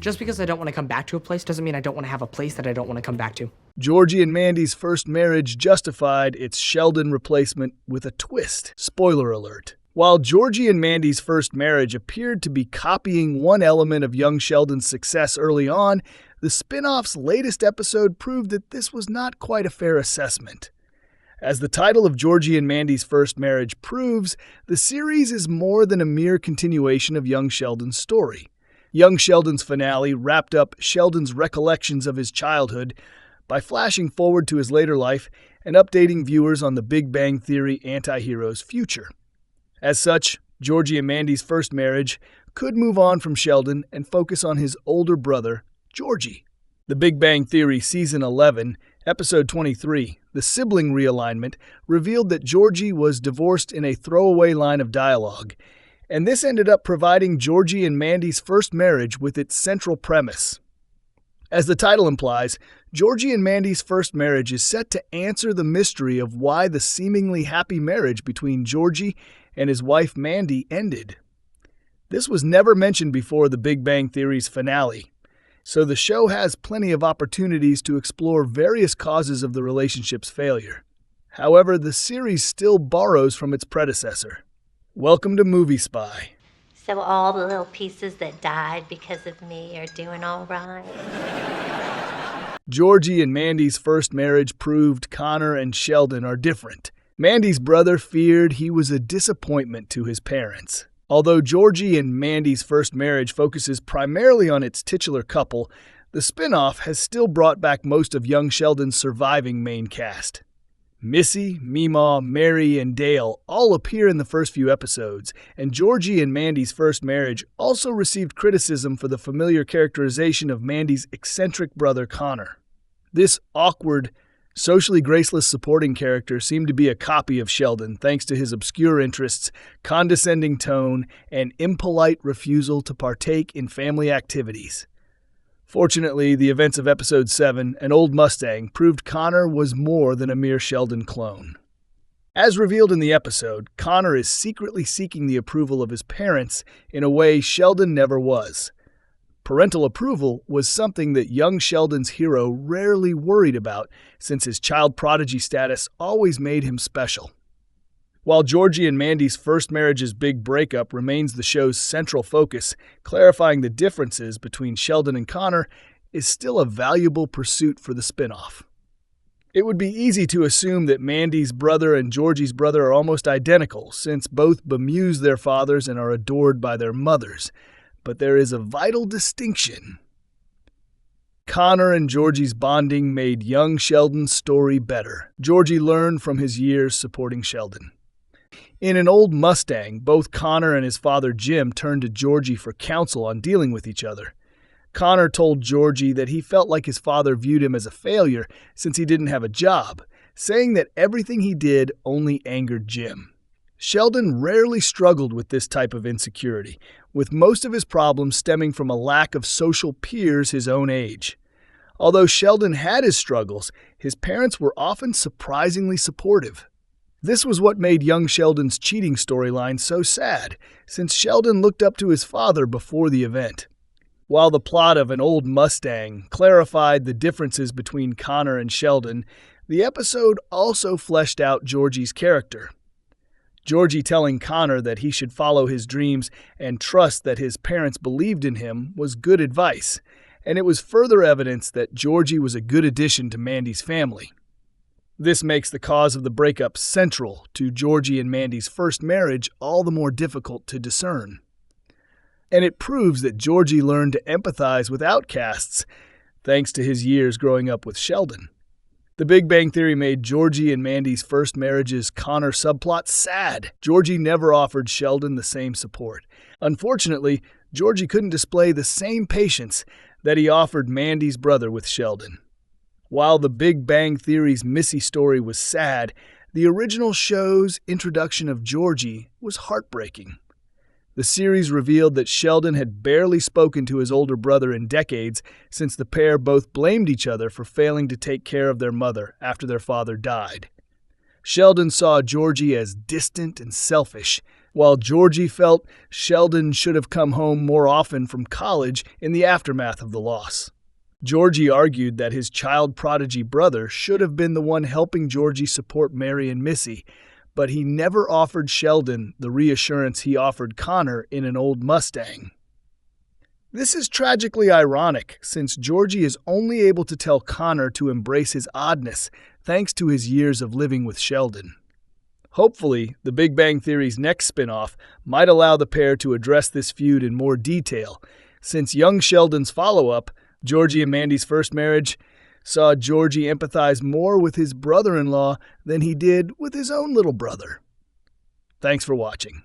Just because I don't want to come back to a place doesn't mean I don't want to have a place that I don't want to come back to. Georgie and Mandy's first marriage justified its Sheldon replacement with a twist. Spoiler alert. While Georgie and Mandy's first marriage appeared to be copying one element of Young Sheldon's success early on, the spinoff's latest episode proved that this was not quite a fair assessment. As the title of Georgie and Mandy's first marriage proves, the series is more than a mere continuation of Young Sheldon's story. Young Sheldon's finale wrapped up Sheldon's recollections of his childhood by flashing forward to his later life and updating viewers on the Big Bang Theory antihero's future. As such, Georgie and Mandy's first marriage could move on from Sheldon and focus on his older brother, Georgie. The Big Bang Theory Season 11, Episode 23, The Sibling Realignment, revealed that Georgie was divorced in a throwaway line of dialogue, and this ended up providing Georgie and Mandy's first marriage with its central premise. As the title implies, Georgie and Mandy's first marriage is set to answer the mystery of why the seemingly happy marriage between Georgie and his wife Mandy ended. This was never mentioned before the Big Bang Theory's finale, so the show has plenty of opportunities to explore various causes of the relationship's failure. However, the series still borrows from its predecessor. Welcome to Movie Spy. So all the little pieces that died because of me are doing all right. Georgie and Mandy's first marriage proved Connor and Sheldon are different. Mandy's brother feared he was a disappointment to his parents. Although Georgie and Mandy's first marriage focuses primarily on its titular couple, the spinoff has still brought back most of Young Sheldon's surviving main cast. Missy, Meemaw, Mary, and Dale all appear in the first few episodes, and Georgie and Mandy's first marriage also received criticism for the familiar characterization of Mandy's eccentric brother Connor. This awkward, socially graceless supporting character seemed to be a copy of Sheldon thanks to his obscure interests, condescending tone, and impolite refusal to partake in family activities. Fortunately, the events of Episode 7, An Old Mustang, proved Connor was more than a mere Sheldon clone. As revealed in the episode, Connor is secretly seeking the approval of his parents in a way Sheldon never was. Parental approval was something that young Sheldon's hero rarely worried about, since his child prodigy status always made him special. While Georgie and Mandy's first marriage's big breakup remains the show's central focus, clarifying the differences between Sheldon and Connor is still a valuable pursuit for the spinoff. It would be easy to assume that Mandy's brother and Georgie's brother are almost identical, since both bemuse their fathers and are adored by their mothers. But there is a vital distinction. Connor and Georgie's bonding made young Sheldon's story better. Georgie learned from his years supporting Sheldon. In An Old Mustang, both Connor and his father Jim turned to Georgie for counsel on dealing with each other. Connor told Georgie that he felt like his father viewed him as a failure since he didn't have a job, saying that everything he did only angered Jim. Sheldon rarely struggled with this type of insecurity, with most of his problems stemming from a lack of social peers his own age. Although Sheldon had his struggles, his parents were often surprisingly supportive. This was what made young Sheldon's cheating storyline so sad, since Sheldon looked up to his father before the event. While the plot of An Old Mustang clarified the differences between Connor and Sheldon, the episode also fleshed out Georgie's character. Georgie telling Connor that he should follow his dreams and trust that his parents believed in him was good advice, and it was further evidence that Georgie was a good addition to Mandy's family. This makes the cause of the breakup central to Georgie and Mandy's first marriage all the more difficult to discern. And it proves that Georgie learned to empathize with outcasts thanks to his years growing up with Sheldon. The Big Bang Theory made Georgie and Mandy's first marriage's Connor subplot sad. Georgie never offered Sheldon the same support. Unfortunately, Georgie couldn't display the same patience that he offered Mandy's brother with Sheldon. While the Big Bang Theory's Missy story was sad, the original show's introduction of Georgie was heartbreaking. The series revealed that Sheldon had barely spoken to his older brother in decades, since the pair both blamed each other for failing to take care of their mother after their father died. Sheldon saw Georgie as distant and selfish, while Georgie felt Sheldon should have come home more often from college in the aftermath of the loss. Georgie argued that his child prodigy brother should have been the one helping Georgie support Mary and Missy, but he never offered Sheldon the reassurance he offered Connor in an old Mustang. This is tragically ironic, since Georgie is only able to tell Connor to embrace his oddness thanks to his years of living with Sheldon. Hopefully, The Big Bang Theory's next spinoff might allow the pair to address this feud in more detail, since Young Sheldon's follow-up, Georgie and Mandy's First Marriage, saw Georgie empathize more with his brother-in-law than he did with his own little brother. Thanks for watching.